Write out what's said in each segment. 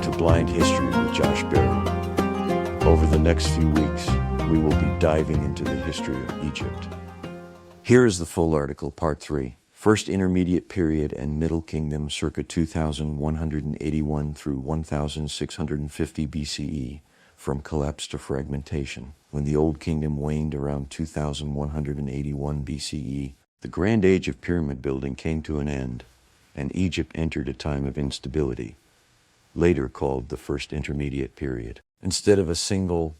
to Blind History with Josh Barry. Over the next few weeks, we will be diving into the history of Egypt. Here is the full article, Part 3. First Intermediate Period and Middle Kingdom circa 2181 through 1650 BCE, from collapse to fragmentation. When the Old Kingdom waned around 2181 BCE, the grand age of pyramid building came to an end, and Egypt entered a time of instability, later called the First Intermediate Period. Instead of a single,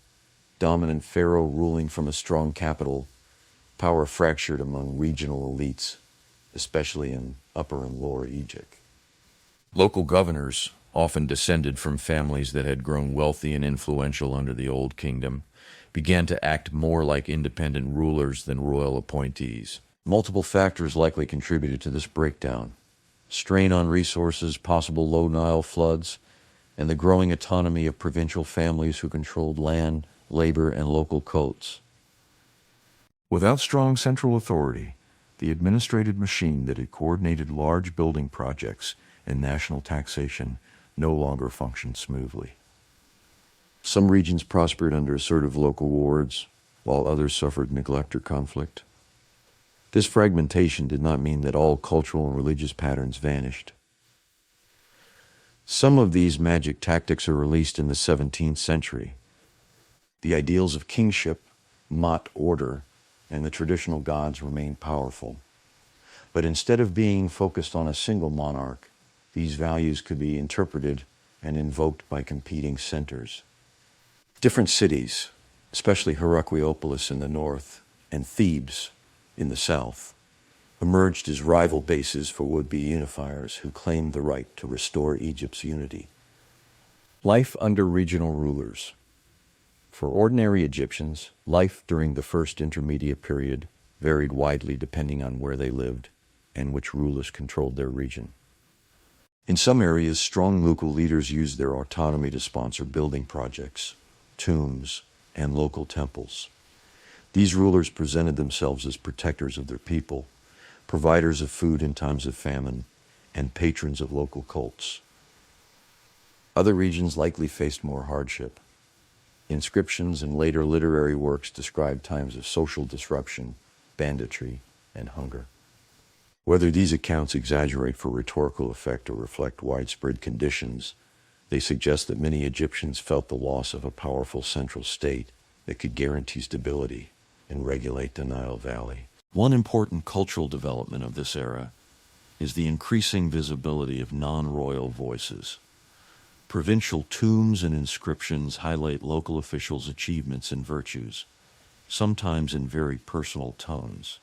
dominant pharaoh ruling from a strong capital, power fractured among regional elites, especially in Upper and Lower Egypt. Local governors, often descended from families that had grown wealthy and influential under the Old Kingdom, began to act more like independent rulers than royal appointees. Multiple factors likely contributed to this breakdown: strain on resources, possible low Nile floods, and the growing autonomy of provincial families who controlled land, labor, and local cults. Without strong central authority, the administrative machine that had coordinated large building projects and national taxation no longer functioned smoothly. Some regions prospered under assertive local wards, while others suffered neglect or conflict. This fragmentation did not mean that all cultural and religious patterns vanished. Some of these magic tactics are released in the 17th century. The ideals of kingship, maat order, and the traditional gods remain powerful. But instead of being focused on a single monarch, these values could be interpreted and invoked by competing centers. Different cities, especially Herakleopolis in the north and Thebes in the south, emerged as rival bases for would-be unifiers who claimed the right to restore Egypt's unity. Life under regional rulers. For ordinary Egyptians, life during the First Intermediate Period varied widely depending on where they lived and which rulers controlled their region. In some areas, strong local leaders used their autonomy to sponsor building projects, tombs, and local temples. These rulers presented themselves as protectors of their people, providers of food in times of famine, and patrons of local cults. Other regions likely faced more hardship. Inscriptions and later literary works describe times of social disruption, banditry, and hunger. Whether these accounts exaggerate for rhetorical effect or reflect widespread conditions, they suggest that many Egyptians felt the loss of a powerful central state that could guarantee stability and regulate the Nile Valley. One important cultural development of this era is the increasing visibility of non-royal voices. Provincial tombs and inscriptions highlight local officials' achievements and virtues, sometimes in very personal tones.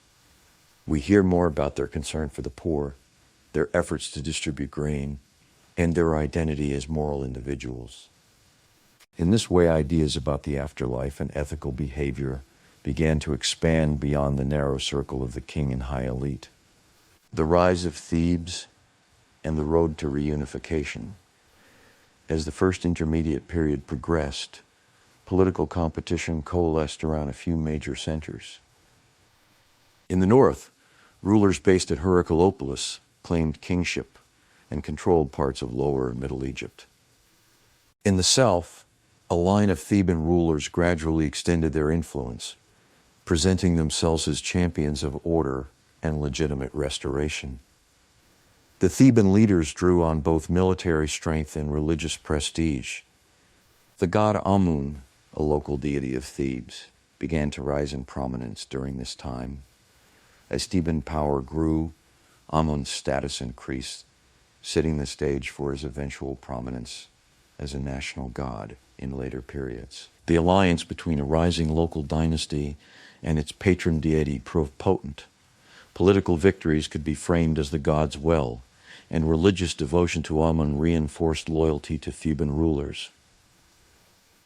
We hear more about their concern for the poor, their efforts to distribute grain, and their identity as moral individuals. In this way, ideas about the afterlife and ethical behavior began to expand beyond the narrow circle of the king and high elite. The rise of Thebes and the road to reunification. As the First Intermediate Period progressed, political competition coalesced around a few major centers. In the north, rulers based at Herakleopolis claimed kingship and controlled parts of Lower and Middle Egypt. In the south, a line of Theban rulers gradually extended their influence, presenting themselves as champions of order and legitimate restoration. The Theban leaders drew on both military strength and religious prestige. The god Amun, a local deity of Thebes, began to rise in prominence during this time. As Theban power grew, Amun's status increased, setting the stage for his eventual prominence as a national god in later periods. The alliance between a rising local dynasty and its patron deity proved potent. Political victories could be framed as the god's will, and religious devotion to Amun reinforced loyalty to Theban rulers.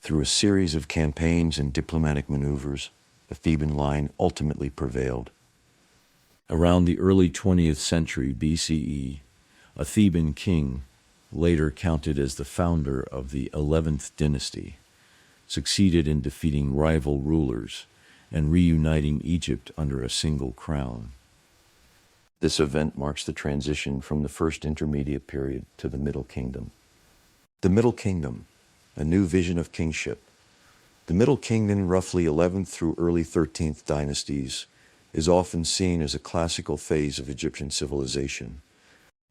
Through a series of campaigns and diplomatic maneuvers, the Theban line ultimately prevailed. Around the early 20th century BCE, a Theban king, later counted as the founder of the 11th dynasty, succeeded in defeating rival rulers and reuniting Egypt under a single crown. This event marks the transition from the First Intermediate Period to the Middle Kingdom. The Middle Kingdom, a new vision of kingship. The Middle Kingdom, roughly 11th through early 13th dynasties, is often seen as a classical phase of Egyptian civilization,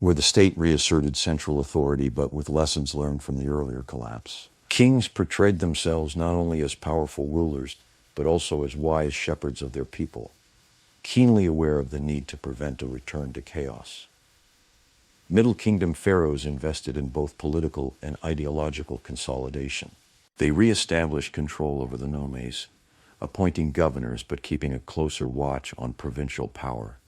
where the state reasserted central authority but with lessons learned from the earlier collapse. Kings portrayed themselves not only as powerful rulers, but also as wise shepherds of their people, keenly aware of the need to prevent a return to chaos. Middle Kingdom pharaohs invested in both political and ideological consolidation. They re-established control over the nomes, appointing governors but keeping a closer watch on provincial power.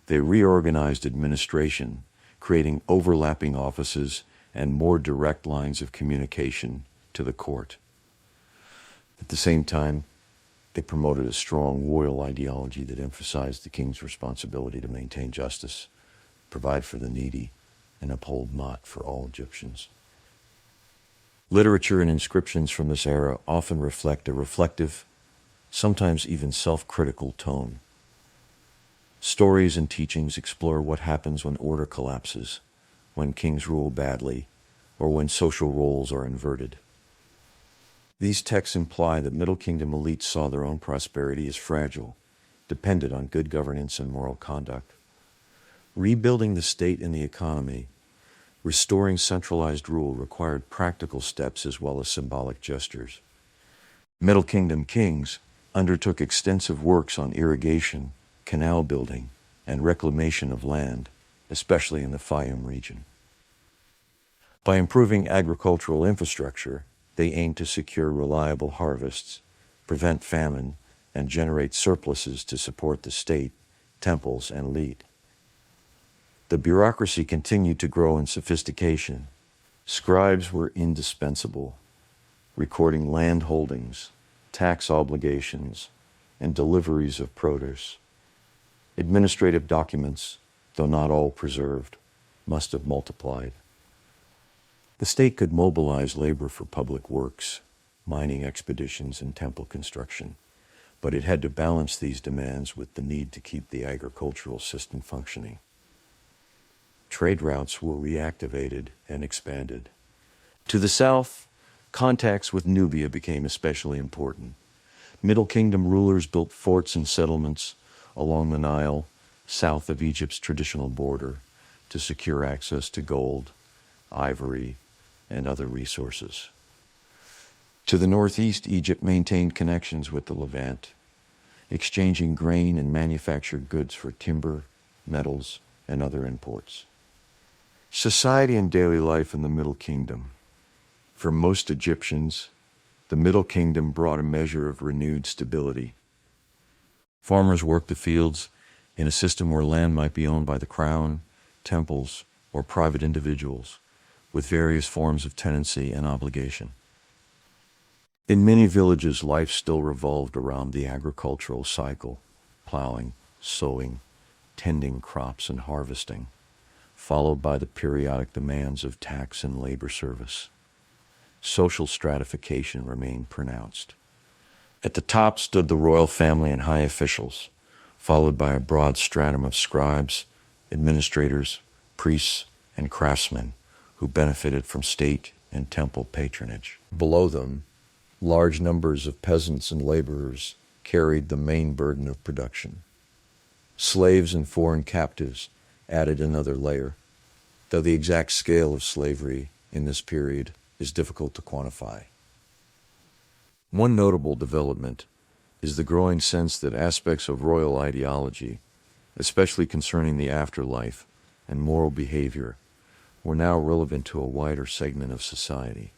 They reorganized administration, creating overlapping offices and more direct lines of communication to the court. At the same time, they promoted a strong royal ideology that emphasized the king's responsibility to maintain justice, provide for the needy, and uphold maat for all Egyptians. Literature and inscriptions from this era often reflect a reflective, sometimes even self-critical tone. Stories and teachings explore what happens when order collapses, when kings rule badly, or when social roles are inverted. These texts imply that Middle Kingdom elites saw their own prosperity as fragile, dependent on good governance and moral conduct. Rebuilding the state and the economy, restoring centralized rule required practical steps as well as symbolic gestures. Middle Kingdom kings undertook extensive works on irrigation, canal building, and reclamation of land, especially in the Fayum region. By improving agricultural infrastructure, they aimed to secure reliable harvests, prevent famine, and generate surpluses to support the state, temples, and elite. The bureaucracy continued to grow in sophistication. Scribes were indispensable, recording land holdings, tax obligations, and deliveries of produce. Administrative documents, though not all preserved, must have multiplied. The state could mobilize labor for public works, mining expeditions, and temple construction, but it had to balance these demands with the need to keep the agricultural system functioning. Trade routes were reactivated and expanded. To the south, contacts with Nubia became especially important. Middle Kingdom rulers built forts and settlements along the Nile, south of Egypt's traditional border, to secure access to gold, ivory, and other resources. To the northeast, Egypt maintained connections with the Levant, exchanging grain and manufactured goods for timber, metals, and other imports. Society and daily life in the Middle Kingdom. For most Egyptians, the Middle Kingdom brought a measure of renewed stability. Farmers worked the fields in a system where land might be owned by the crown, temples, or private individuals, with various forms of tenancy and obligation. In many villages, life still revolved around the agricultural cycle, plowing, sowing, tending crops, and harvesting, followed by the periodic demands of tax and labor service. Social stratification remained pronounced. At the top stood the royal family and high officials, followed by a broad stratum of scribes, administrators, priests, and craftsmen who benefited from state and temple patronage. Below them, large numbers of peasants and laborers carried the main burden of production. Slaves and foreign captives added another layer, though the exact scale of slavery in this period is difficult to quantify. One notable development is the growing sense that aspects of royal ideology, especially concerning the afterlife and moral behavior, were now relevant to a wider segment of society.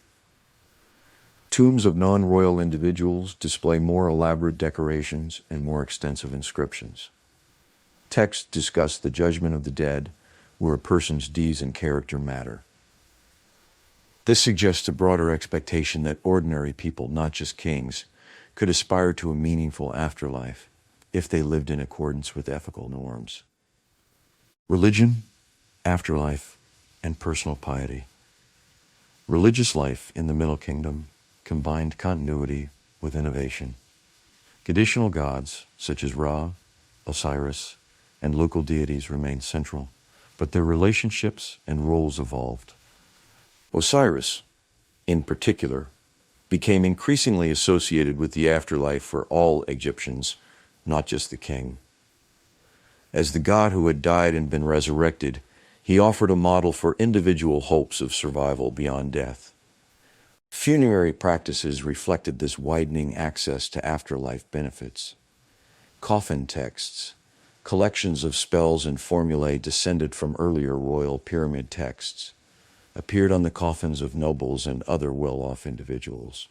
Tombs of non-royal individuals display more elaborate decorations and more extensive inscriptions. Texts discuss the judgment of the dead, where a person's deeds and character matter. This suggests a broader expectation that ordinary people, not just kings, could aspire to a meaningful afterlife if they lived in accordance with ethical norms. Religion, afterlife, and personal piety. Religious life in the Middle Kingdom combined continuity with innovation. Traditional gods, such as Ra, Osiris, and local deities remained central, but their relationships and roles evolved. Osiris, in particular, became increasingly associated with the afterlife for all Egyptians, not just the king. As the god who had died and been resurrected, he offered a model for individual hopes of survival beyond death. Funerary practices reflected this widening access to afterlife benefits. Coffin texts, collections of spells and formulae descended from earlier royal pyramid texts, appeared on the coffins of nobles and other well-off individuals.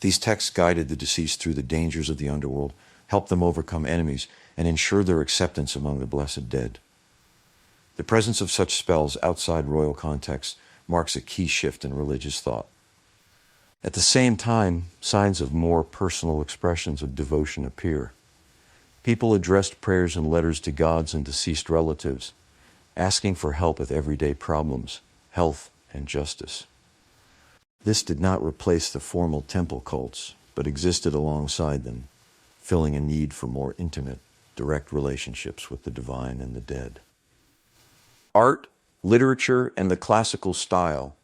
These texts guided the deceased through the dangers of the underworld, helped them overcome enemies, and ensured their acceptance among the blessed dead. The presence of such spells outside royal context marks a key shift in religious thought. At the same time, signs of more personal expressions of devotion appear. People addressed prayers and letters to gods and deceased relatives, asking for help with everyday problems, health, and justice. This did not replace the formal temple cults, but existed alongside them, filling a need for more intimate, direct relationships with the divine and the dead. Art, literature, and the classical style.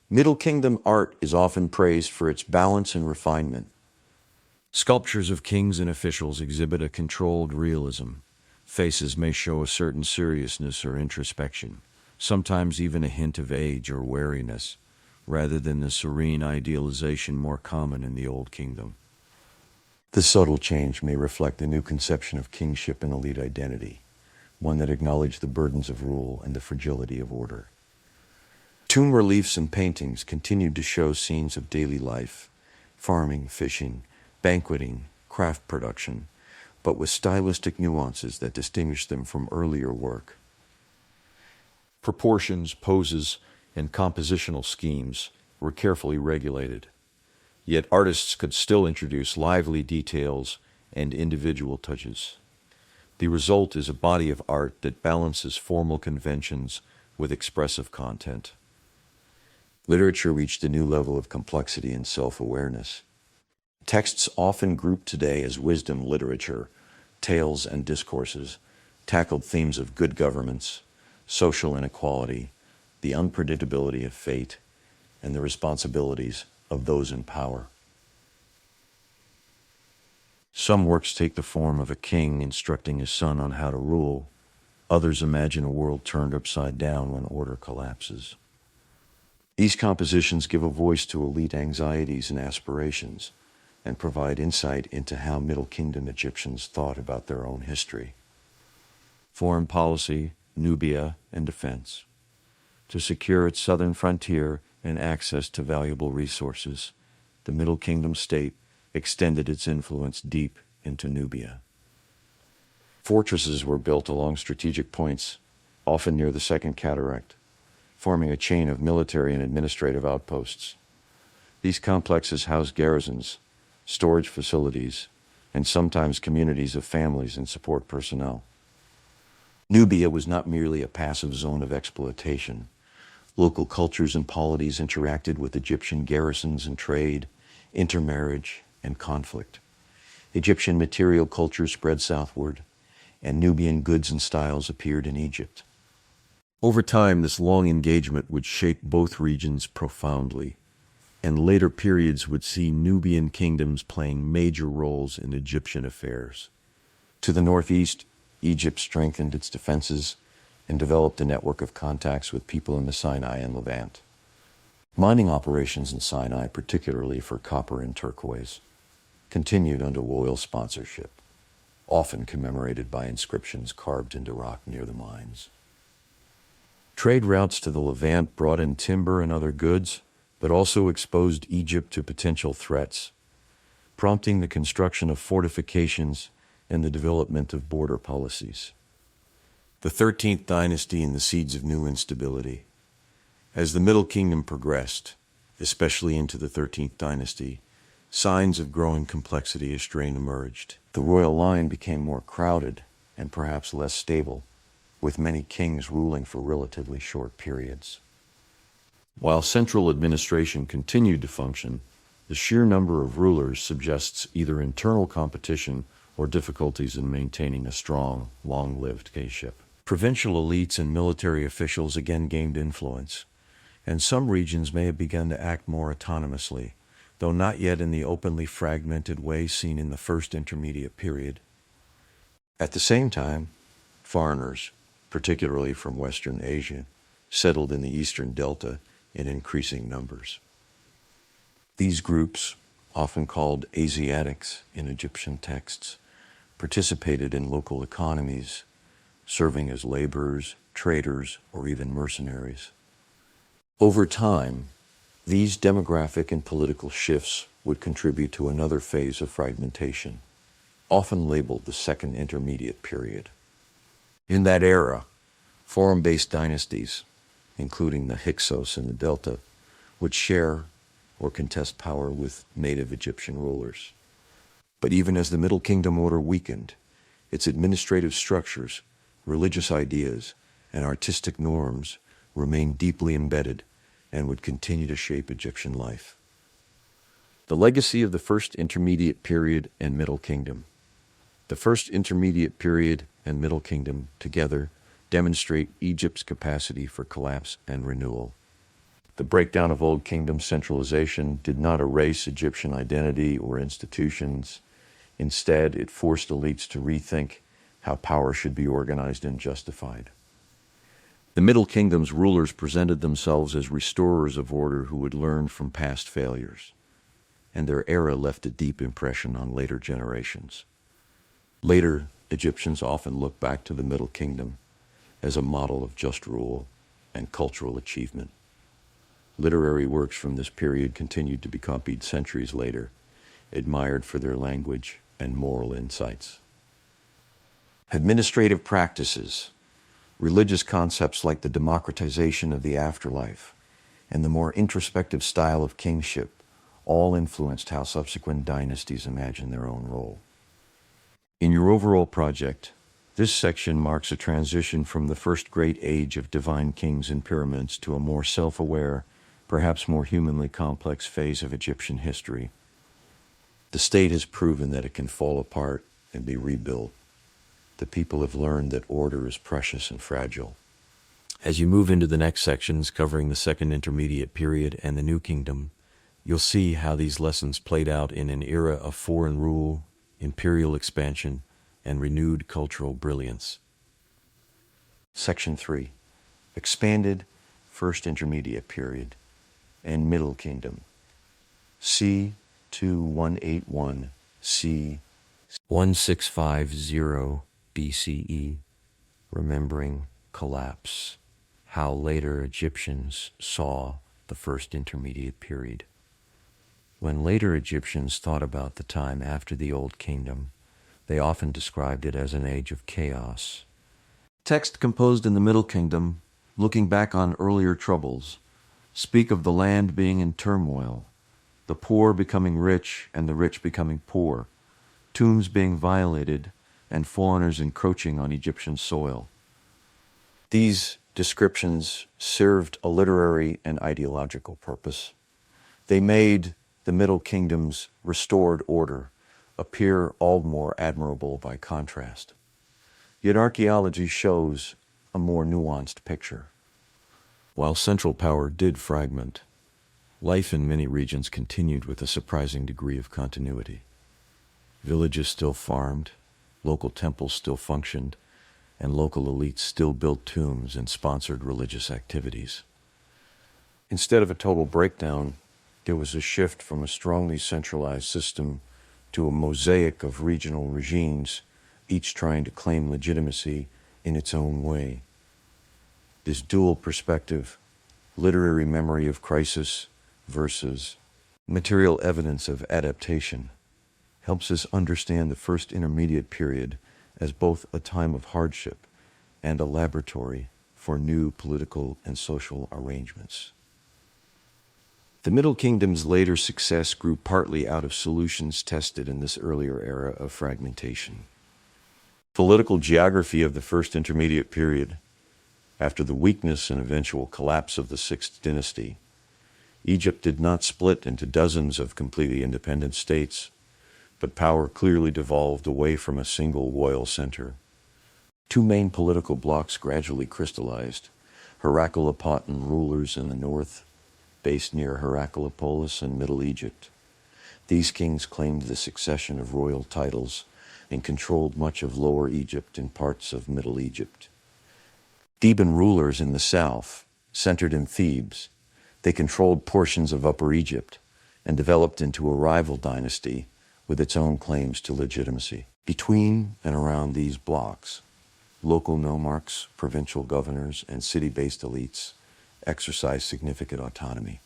Middle Kingdom art is often praised for its balance and refinement. Sculptures of kings and officials exhibit a controlled realism. Faces may show a certain seriousness or introspection, sometimes even a hint of age or wariness, rather than the serene idealization more common in the Old Kingdom. This subtle change may reflect a new conception of kingship and elite identity, one that acknowledged the burdens of rule and the fragility of order. Tomb reliefs and paintings continued to show scenes of daily life, farming, fishing, banqueting, craft production, but with stylistic nuances that distinguished them from earlier work. Proportions, poses, and compositional schemes were carefully regulated, yet artists could still introduce lively details and individual touches. The result is a body of art that balances formal conventions with expressive content. Literature reached a new level of complexity and self-awareness. Texts often grouped today as wisdom literature, tales and discourses, tackled themes of good governance, social inequality, the unpredictability of fate, and the responsibilities of those in power. Some works take the form of a king instructing his son on how to rule. Others imagine a world turned upside down when order collapses. These compositions give a voice to elite anxieties and aspirations, and provide insight into how Middle Kingdom Egyptians thought about their own history. Foreign policy, Nubia, and defense. To secure its southern frontier and access to valuable resources, the Middle Kingdom state extended its influence deep into Nubia. Fortresses were built along strategic points, often near the Second Cataract, forming a chain of military and administrative outposts. These complexes housed garrisons, storage facilities, and sometimes communities of families and support personnel. Nubia was not merely a passive zone of exploitation. Local cultures and polities interacted with Egyptian garrisons and trade, intermarriage, and conflict. Egyptian material culture spread southward, and Nubian goods and styles appeared in Egypt. Over time, this long engagement would shape both regions profoundly, and later periods would see Nubian kingdoms playing major roles in Egyptian affairs. To the northeast, Egypt strengthened its defenses and developed a network of contacts with people in the Sinai and Levant. Mining operations in Sinai, particularly for copper and turquoise, continued under royal sponsorship, often commemorated by inscriptions carved into rock near the mines. Trade routes to the Levant brought in timber and other goods, but also exposed Egypt to potential threats, prompting the construction of fortifications and the development of border policies. The 13th dynasty and the seeds of new instability. As the Middle Kingdom progressed, especially into the 13th dynasty, signs of growing complexity and strain emerged. The royal line became more crowded and perhaps less stable, with many kings ruling for relatively short periods. While central administration continued to function, the sheer number of rulers suggests either internal competition or difficulties in maintaining a strong, long-lived kingship. Provincial elites and military officials again gained influence, and some regions may have begun to act more autonomously, though not yet in the openly fragmented way seen in the first intermediate period. At the same time, foreigners, particularly from Western Asia, settled in the eastern delta in increasing numbers. These groups, often called Asiatics in Egyptian texts, participated in local economies, serving as laborers, traders, or even mercenaries. Over time, these demographic and political shifts would contribute to another phase of fragmentation, often labeled the Second Intermediate Period. In that era, forum-based dynasties, including the Hyksos in the Delta, would share or contest power with native Egyptian rulers. But even as the Middle Kingdom order weakened, its administrative structures, religious ideas, and artistic norms remained deeply embedded and would continue to shape Egyptian life. The legacy of the First Intermediate Period and Middle Kingdom. The First Intermediate Period and Middle Kingdom together demonstrate Egypt's capacity for collapse and renewal. The breakdown of Old Kingdom centralization did not erase Egyptian identity or institutions. Instead, it forced elites to rethink how power should be organized and justified. The Middle Kingdom's rulers presented themselves as restorers of order who would learn from past failures, and their era left a deep impression on later generations. Later, Egyptians often look back to the Middle Kingdom as a model of just rule and cultural achievement. Literary works from this period continued to be copied centuries later, admired for their language and moral insights. Administrative practices, religious concepts like the democratization of the afterlife, and the more introspective style of kingship all influenced how subsequent dynasties imagined their own role. In your overall project, this section marks a transition from the first great age of divine kings and pyramids to a more self-aware, perhaps more humanly complex phase of Egyptian history. The state has proven that it can fall apart and be rebuilt. The people have learned that order is precious and fragile. As you move into the next sections covering the Second Intermediate Period and the New Kingdom, you'll see how these lessons played out in an era of foreign rule, imperial expansion, and renewed cultural brilliance. Section 3. Expanded First Intermediate Period and Middle Kingdom. C. 2181 C. 1650 BCE. Remembering collapse. How later Egyptians saw the First Intermediate Period. When later Egyptians thought about the time after the Old Kingdom, they often described it as an age of chaos. Text composed in the Middle Kingdom, looking back on earlier troubles, speak of the land being in turmoil, the poor becoming rich and the rich becoming poor, tombs being violated, and foreigners encroaching on Egyptian soil. These descriptions served a literary and ideological purpose. They made the Middle Kingdom's restored order appear all the more admirable by contrast. Yet archaeology shows a more nuanced picture. While central power did fragment, life in many regions continued with a surprising degree of continuity. Villages still farmed, local temples still functioned, and local elites still built tombs and sponsored religious activities. Instead of a total breakdown, there was a shift from a strongly centralized system to a mosaic of regional regimes, each trying to claim legitimacy in its own way. This dual perspective, literary memory of crisis versus material evidence of adaptation, helps us understand the First Intermediate Period as both a time of hardship and a laboratory for new political and social arrangements. The Middle Kingdom's later success grew partly out of solutions tested in this earlier era of fragmentation. Political geography of the First Intermediate Period. After the weakness and eventual collapse of the Sixth Dynasty, Egypt did not split into dozens of completely independent states, but power clearly devolved away from a single royal center. Two main political blocs gradually crystallized: Herakleopolis rulers in the north, based near Herakleopolis in Middle Egypt. These kings claimed the succession of royal titles and controlled much of Lower Egypt and parts of Middle Egypt. Theban rulers in the south, centered in Thebes, they controlled portions of Upper Egypt and developed into a rival dynasty with its own claims to legitimacy. Between and around these blocks, local nomarchs, provincial governors, and city-based elites exercised significant autonomy.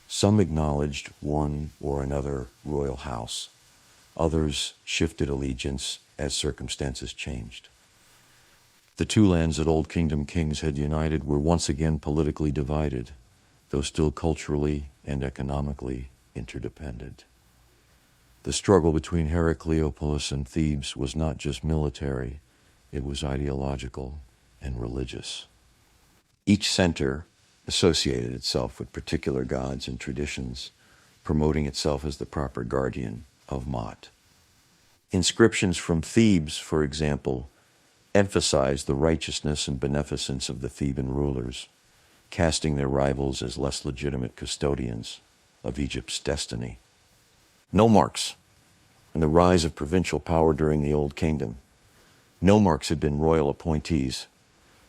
Some acknowledged one or another royal house. Others shifted allegiance as circumstances changed. The two lands that Old Kingdom kings had united were once again politically divided, though still culturally and economically interdependent. The struggle between Herakleopolis and Thebes was not just military, it was ideological and religious. Each center associated itself with particular gods and traditions, promoting itself as the proper guardian of maat. Inscriptions from Thebes, for example, emphasized the righteousness and beneficence of the Theban rulers, casting their rivals as less legitimate custodians of Egypt's destiny. Nomarchs and the rise of provincial power during the Old Kingdom. Nomarchs had been royal appointees.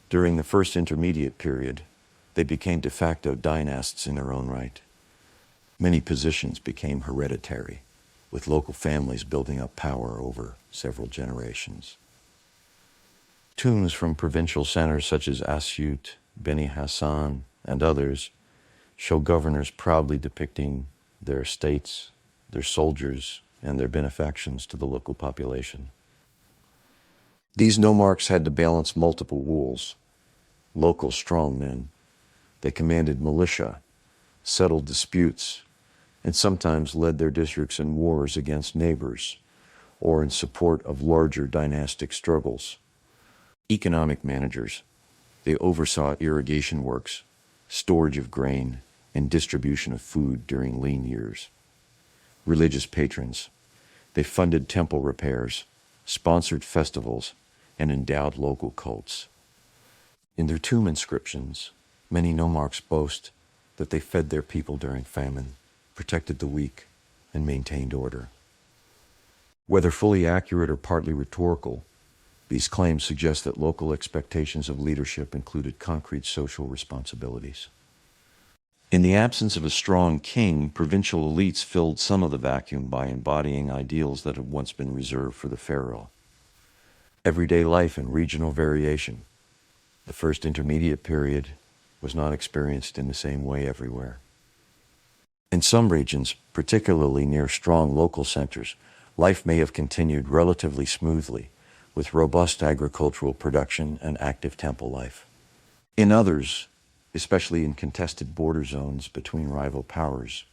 During the first intermediate period, they became de facto dynasts in their own right. Many positions became hereditary, with local families building up power over several generations. Tombs from provincial centers such as Asyut, Beni Hassan, and others show governors proudly depicting their estates, their soldiers, and their benefactions to the local population. These nomarchs had to balance multiple roles. Local strongmen, they commanded militia, settled disputes, and sometimes led their districts in wars against neighbors or in support of larger dynastic struggles. Economic managers, they oversaw irrigation works, storage of grain, and distribution of food during lean years. Religious patrons, they funded temple repairs, sponsored festivals, and endowed local cults. In their tomb inscriptions, many nomarchs boast that they fed their people during famine, protected the weak, and maintained order. Whether fully accurate or partly rhetorical, these claims suggest that local expectations of leadership included concrete social responsibilities. In the absence of a strong king, provincial elites filled some of the vacuum by embodying ideals that had once been reserved for the pharaoh. Everyday life and regional variation. The first intermediate period was not experienced in the same way everywhere. In some regions, particularly near strong local centers, life may have continued relatively smoothly, with robust agricultural production and active temple life. In others, especially in contested border zones between rival powers,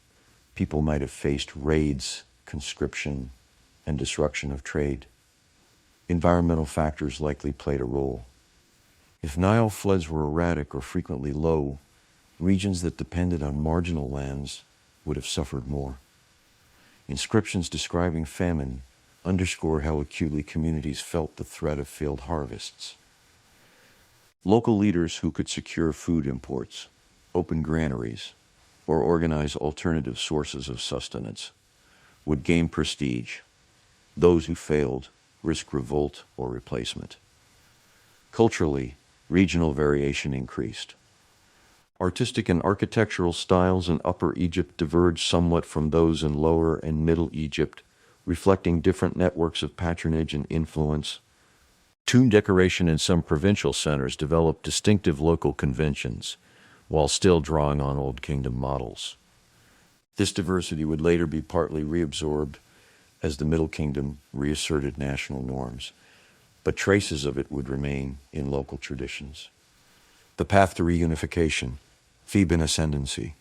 people might have faced raids, conscription, and disruption of trade. Environmental factors likely played a role. If Nile floods were erratic or frequently low, regions that depended on marginal lands would have suffered more. Inscriptions describing famine underscore how acutely communities felt the threat of failed harvests. Local leaders who could secure food imports, open granaries, or organize alternative sources of sustenance would gain prestige. Those who failed risk revolt or replacement. Culturally, regional variation increased. Artistic and architectural styles in Upper Egypt diverged somewhat from those in Lower and Middle Egypt, reflecting different networks of patronage and influence. Tomb decoration in some provincial centers developed distinctive local conventions, while still drawing on Old Kingdom models. This diversity would later be partly reabsorbed as the Middle Kingdom reasserted national norms, but traces of it would remain in local traditions. The path to reunification, Theban ascendancy.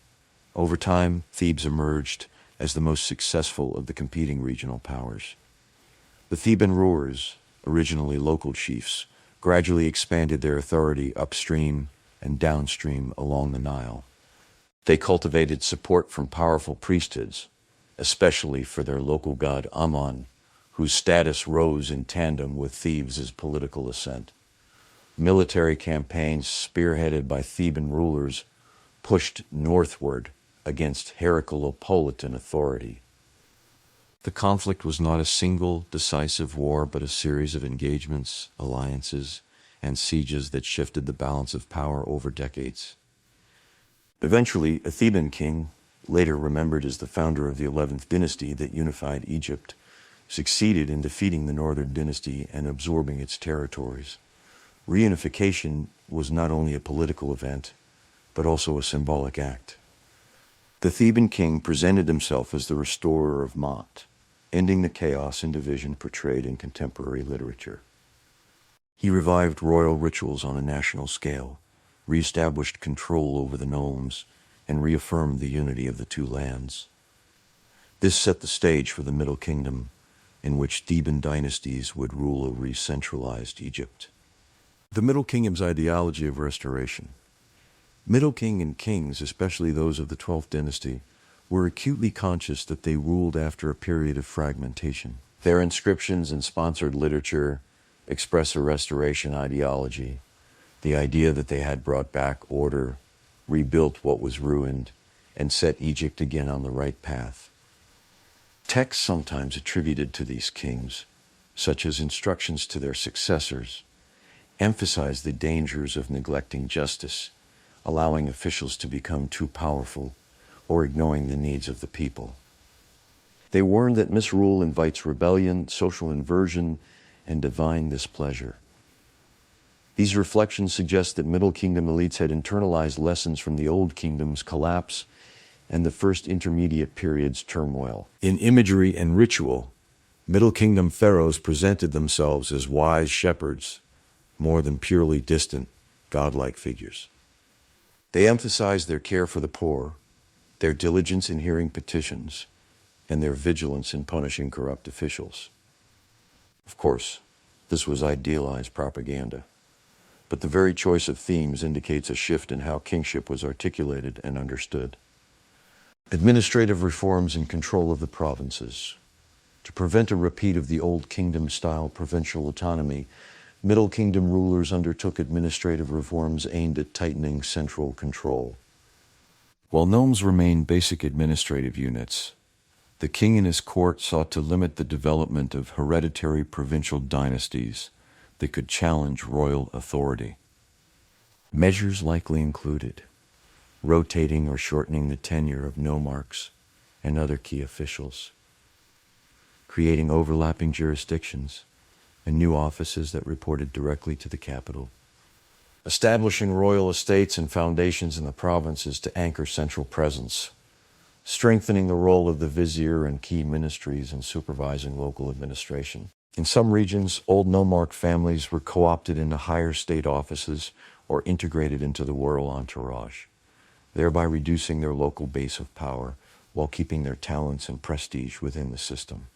Over time, Thebes emerged as the most successful of the competing regional powers. The Theban rulers, originally local chiefs, gradually expanded their authority upstream and downstream along the Nile. They cultivated support from powerful priesthoods, especially for their local god Ammon, whose status rose in tandem with Thebes' political ascent. Military campaigns spearheaded by Theban rulers pushed northward against Herakleopolitan authority. The conflict was not a single decisive war, but a series of engagements, alliances, and sieges that shifted the balance of power over decades. Eventually, a Theban king, later remembered as the founder of the 11th dynasty that unified Egypt, succeeded in defeating the northern dynasty and absorbing its territories. Reunification was not only a political event, but also a symbolic act. The Theban king presented himself as the restorer of Maat, ending the chaos and division portrayed in contemporary literature. He revived royal rituals on a national scale, reestablished control over the nomes, and reaffirmed the unity of the two lands. This set the stage for the Middle Kingdom, in which Theban dynasties would rule a re-centralized Egypt. The Middle Kingdom's ideology of restoration. Middle King and kings, especially those of the 12th dynasty, were acutely conscious that they ruled after a period of fragmentation. Their inscriptions and sponsored literature express a restoration ideology, the idea that they had brought back order, rebuilt what was ruined, and set Egypt again on the right path. Texts sometimes attributed to these kings, such as instructions to their successors, emphasize the dangers of neglecting justice, allowing officials to become too powerful, or ignoring the needs of the people. They warned that misrule invites rebellion, social inversion, and divine displeasure. These reflections suggest that Middle Kingdom elites had internalized lessons from the Old Kingdom's collapse and the first intermediate period's turmoil. In imagery and ritual, Middle Kingdom pharaohs presented themselves as wise shepherds, more than purely distant, godlike figures. They emphasized their care for the poor, their diligence in hearing petitions, and their vigilance in punishing corrupt officials. Of course, this was idealized propaganda, but the very choice of themes indicates a shift in how kingship was articulated and understood. Administrative reforms and control of the provinces. To prevent a repeat of the Old Kingdom-style provincial autonomy, Middle Kingdom rulers undertook administrative reforms aimed at tightening central control. While nomes remained basic administrative units, the king and his court sought to limit the development of hereditary provincial dynasties that could challenge royal authority. Measures likely included rotating or shortening the tenure of nomarchs and other key officials, creating overlapping jurisdictions and new offices that reported directly to the capital, establishing royal estates and foundations in the provinces to anchor central presence, strengthening the role of the vizier and key ministries and supervising local administration. In some regions, old nomarch families were co-opted into higher state offices or integrated into the royal entourage, thereby reducing their local base of power while keeping their talents and prestige within the system.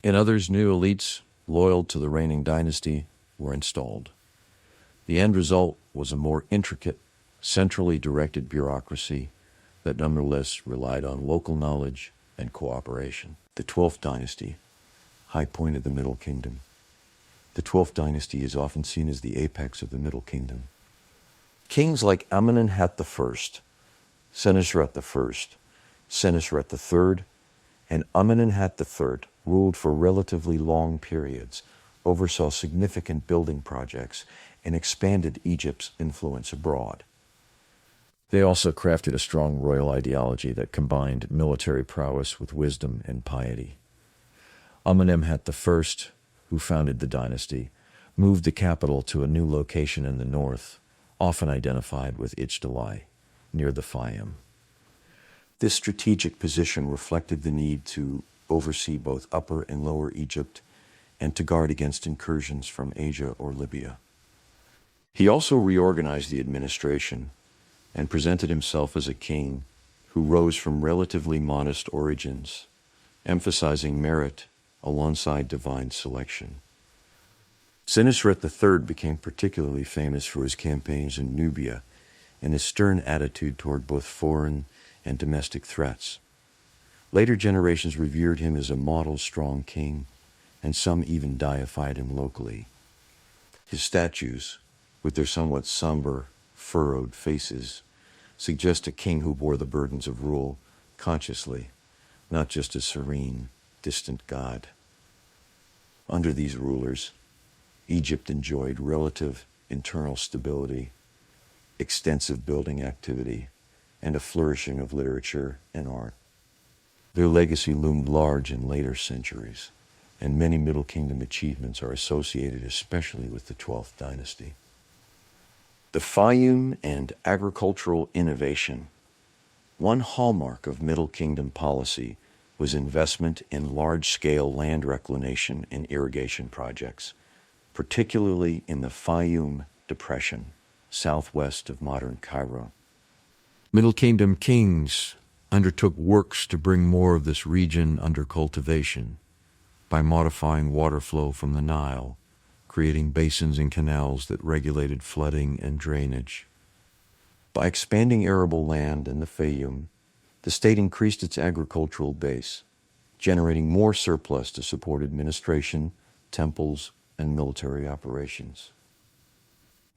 In others, new elites, loyal to the reigning dynasty, were installed. The end result was a more intricate, centrally directed bureaucracy that nonetheless relied on local knowledge and cooperation. The 12th dynasty, high point of the Middle Kingdom. The 12th dynasty is often seen as the apex of the Middle Kingdom. Kings like Amenemhat I, Senusret I, Senusret III, and Amenemhat III ruled for relatively long periods, oversaw significant building projects, and expanded Egypt's influence abroad. They also crafted a strong royal ideology that combined military prowess with wisdom and piety. Amenemhat I, who founded the dynasty, moved the capital to a new location in the north, often identified with Ijdalai, near the Fayum. This strategic position reflected the need to oversee both Upper and Lower Egypt and to guard against incursions from Asia or Libya. He also reorganized the administration and presented himself as a king who rose from relatively modest origins, emphasizing merit alongside divine selection. Senusret III became particularly famous for his campaigns in Nubia and his stern attitude toward both foreign and domestic threats. Later generations revered him as a model strong king, and some even deified him locally. His statues, with their somewhat somber, furrowed faces, suggest a king who bore the burdens of rule consciously, not just a serene, distant god. Under these rulers, Egypt enjoyed relative internal stability, extensive building activity, and a flourishing of literature and art. Their legacy loomed large in later centuries, and many Middle Kingdom achievements are associated especially with the 12th dynasty. The Fayum and agricultural innovation. One hallmark of Middle Kingdom policy was investment in large-scale land reclamation and irrigation projects, particularly in the Fayum Depression, southwest of modern Cairo. Middle Kingdom kings undertook works to bring more of this region under cultivation by modifying water flow from the Nile, creating basins and canals that regulated flooding and drainage. By expanding arable land in the Fayum, the state increased its agricultural base, generating more surplus to support administration, temples, and military operations.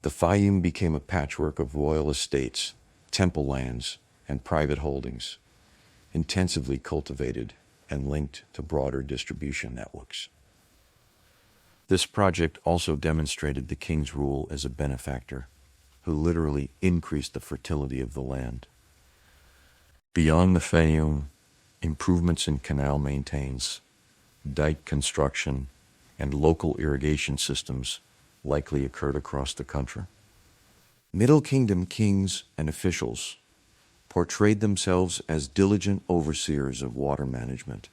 The Fayum became a patchwork of royal estates, temple lands, and private holdings, intensively cultivated and linked to broader distribution networks. This project also demonstrated the king's rule as a benefactor, who literally increased the fertility of the land. Beyond the Fayum, improvements in canal maintenance, dike construction, and local irrigation systems likely occurred across the country. Middle Kingdom kings and officials portrayed themselves as diligent overseers of water management,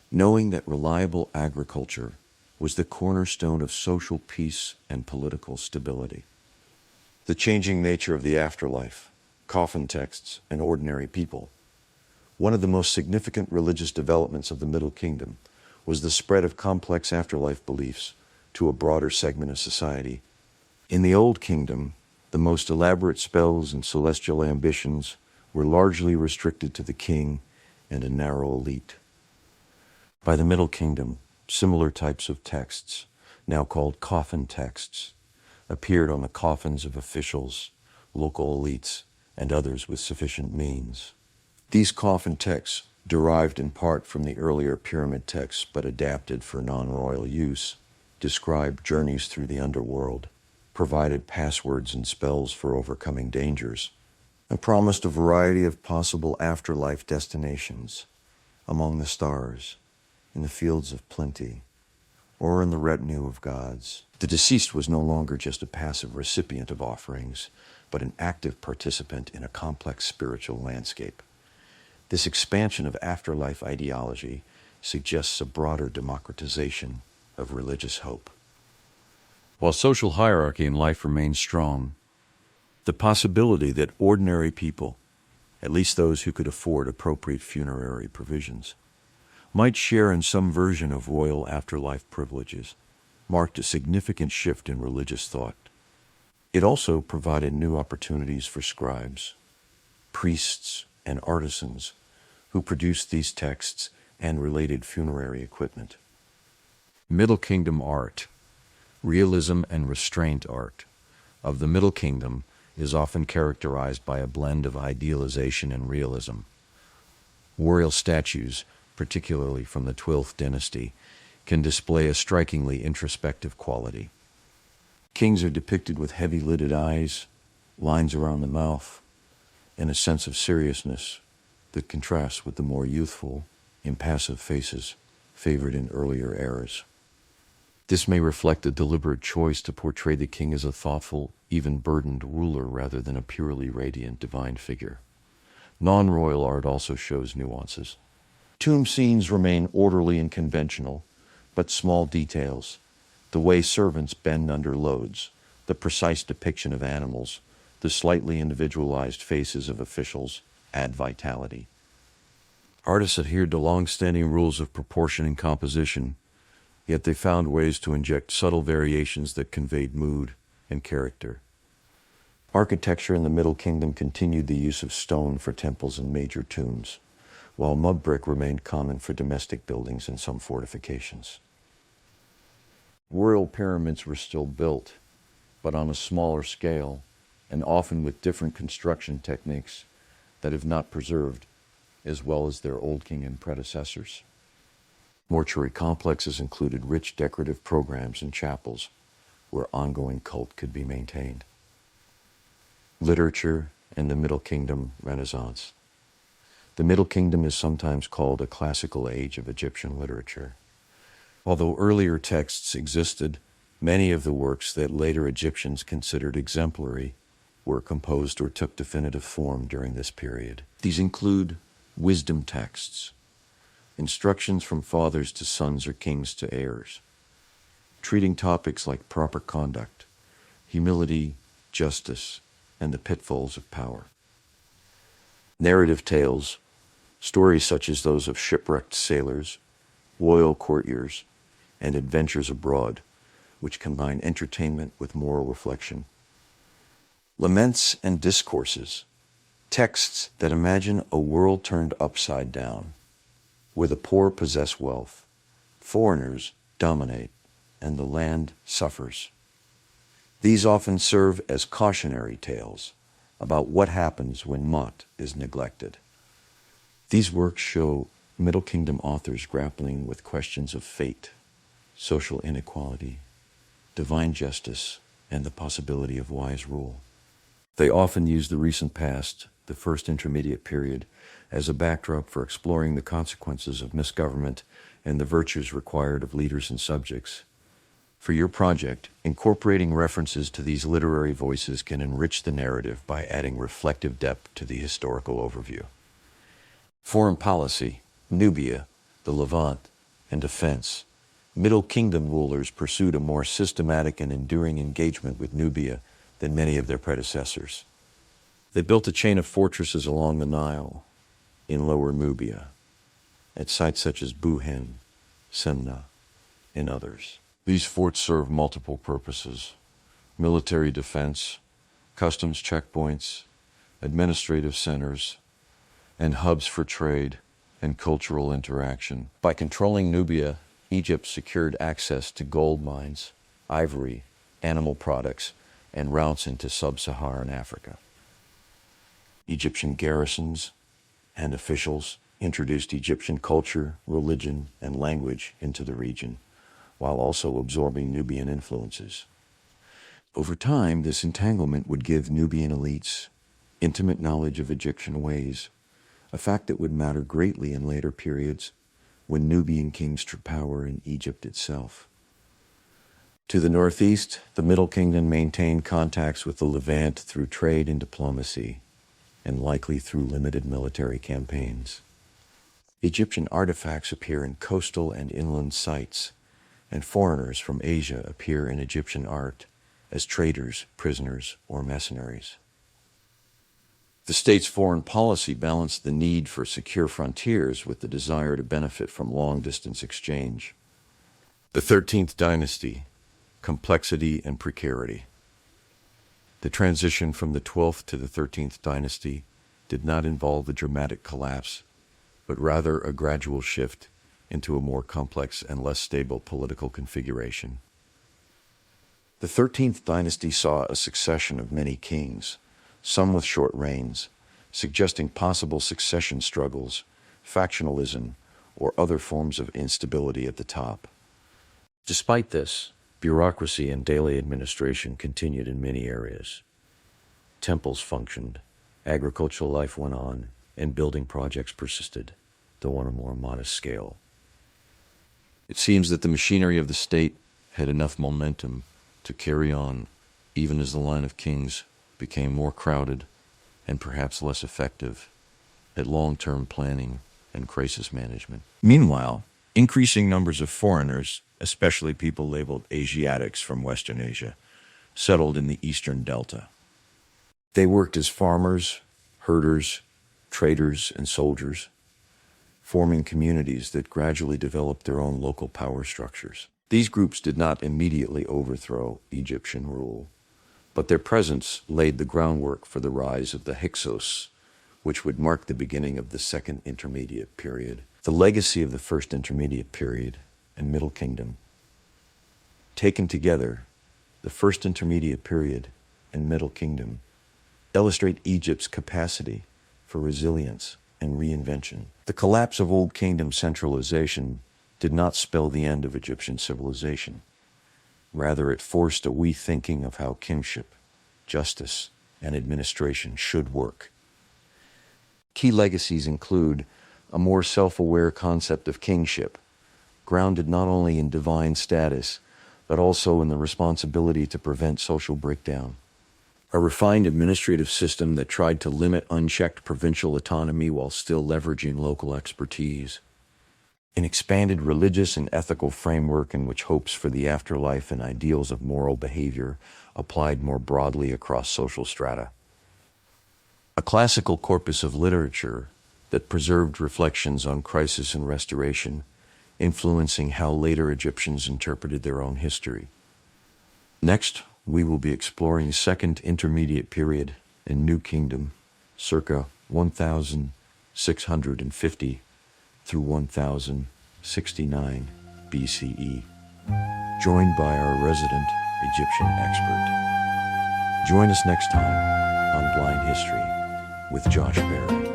knowing that reliable agriculture was the cornerstone of social peace and political stability. The changing nature of the afterlife, coffin texts, and ordinary people. One of the most significant religious developments of the Middle Kingdom was the spread of complex afterlife beliefs to a broader segment of society. In the Old Kingdom, the most elaborate spells and celestial ambitions were largely restricted to the king and a narrow elite. By the Middle Kingdom, similar types of texts, now called coffin texts, appeared on the coffins of officials, local elites, and others with sufficient means. These coffin texts, derived in part from the earlier pyramid texts but adapted for non-royal use, described journeys through the underworld, provided passwords and spells for overcoming dangers, and promised a variety of possible afterlife destinations among the stars, in the fields of plenty, or in the retinue of gods. The deceased was no longer just a passive recipient of offerings, but an active participant in a complex spiritual landscape. This expansion of afterlife ideology suggests a broader democratization of religious hope. While social hierarchy in life remains strong, the possibility that ordinary people, at least those who could afford appropriate funerary provisions, might share in some version of royal afterlife privileges marked a significant shift in religious thought. It also provided new opportunities for scribes, priests, and artisans who produced these texts and related funerary equipment. Middle Kingdom art, realism and restraint art, of the Middle Kingdom is often characterized by a blend of idealization and realism. Royal statues, particularly from the 12th dynasty, can display a strikingly introspective quality. Kings are depicted with heavy-lidded eyes, lines around the mouth, and a sense of seriousness that contrasts with the more youthful, impassive faces favored in earlier eras. This may reflect a deliberate choice to portray the king as a thoughtful, even burdened ruler rather than a purely radiant divine figure. Non-royal art also shows nuances. Tomb scenes remain orderly and conventional, but small details, the way servants bend under loads, the precise depiction of animals, the slightly individualized faces of officials add vitality. Artists adhered to long-standing rules of proportion and composition, yet they found ways to inject subtle variations that conveyed mood and character. Architecture in the Middle Kingdom continued the use of stone for temples and major tombs, while mud brick remained common for domestic buildings and some fortifications. Royal pyramids were still built, but on a smaller scale, and often with different construction techniques that have not preserved, as well as their Old Kingdom predecessors. Mortuary complexes included rich decorative programs and chapels where ongoing cult could be maintained. Literature and the Middle Kingdom Renaissance. The Middle Kingdom is sometimes called a classical age of Egyptian literature. Although earlier texts existed, many of the works that later Egyptians considered exemplary were composed or took definitive form during this period. These include wisdom texts, instructions from fathers to sons or kings to heirs, treating topics like proper conduct, humility, justice, and the pitfalls of power. Narrative tales, stories such as those of shipwrecked sailors, royal courtiers, and adventures abroad, which combine entertainment with moral reflection. Laments and discourses, texts that imagine a world turned upside down, where the poor possess wealth, foreigners dominate, and the land suffers. These often serve as cautionary tales about what happens when maat is neglected. These works show Middle Kingdom authors grappling with questions of fate, social inequality, divine justice, and the possibility of wise rule. They often use the recent past, the First Intermediate Period, as a backdrop for exploring the consequences of misgovernment and the virtues required of leaders and subjects. For your project, incorporating references to these literary voices can enrich the narrative by adding reflective depth to the historical overview. Foreign policy, Nubia, the Levant, and defense. Middle Kingdom rulers pursued a more systematic and enduring engagement with Nubia than many of their predecessors. They built a chain of fortresses along the Nile, in Lower Nubia, at sites such as Buhen, Semna, and others. These forts serve multiple purposes: military defense, customs checkpoints, administrative centers, and hubs for trade and cultural interaction. By controlling Nubia, Egypt secured access to gold mines, ivory, animal products, and routes into sub-Saharan Africa. Egyptian garrisons and officials introduced Egyptian culture, religion, and language into the region, while also absorbing Nubian influences. Over time, this entanglement would give Nubian elites intimate knowledge of Egyptian ways, a fact that would matter greatly in later periods when Nubian kings took power in Egypt itself. To the northeast, the Middle Kingdom maintained contacts with the Levant through trade and diplomacy, and likely through limited military campaigns. Egyptian artifacts appear in coastal and inland sites, and foreigners from Asia appear in Egyptian art as traders, prisoners, or mercenaries. The state's foreign policy balanced the need for secure frontiers with the desire to benefit from long-distance exchange. The 13th dynasty, complexity and precarity. The transition from the 12th to the 13th dynasty did not involve a dramatic collapse, but rather a gradual shift into a more complex and less stable political configuration. The 13th dynasty saw a succession of many kings, some with short reigns, suggesting possible succession struggles, factionalism, or other forms of instability at the top. Despite this, bureaucracy and daily administration continued in many areas. Temples functioned, agricultural life went on, and building projects persisted, though on a more modest scale. It seems that the machinery of the state had enough momentum to carry on, even as the line of kings became more crowded and perhaps less effective at long-term planning and crisis management. Meanwhile, increasing numbers of foreigners, especially people labeled Asiatics from Western Asia, settled in the eastern delta. They worked as farmers, herders, traders, and soldiers, forming communities that gradually developed their own local power structures. These groups did not immediately overthrow Egyptian rule, but their presence laid the groundwork for the rise of the Hyksos, which would mark the beginning of the Second Intermediate Period. The legacy of the First Intermediate Period and Middle Kingdom Taken together, the First Intermediate Period and Middle Kingdom illustrate Egypt's capacity for resilience and reinvention. The collapse of Old Kingdom centralization did not spell the end of Egyptian civilization. Rather, it forced a rethinking of how kingship, justice, and administration should work. Key legacies include a more self-aware concept of kingship, grounded not only in divine status, but also in the responsibility to prevent social breakdown. A refined administrative system that tried to limit unchecked provincial autonomy while still leveraging local expertise. An expanded religious and ethical framework in which hopes for the afterlife and ideals of moral behavior applied more broadly across social strata. A classical corpus of literature that preserved reflections on crisis and restoration, influencing how later Egyptians interpreted their own history. Next, we will be exploring Second Intermediate Period and New Kingdom, circa 1650 through 1069 BCE, joined by our resident Egyptian expert. Join us next time on Blind History with Josh Berry.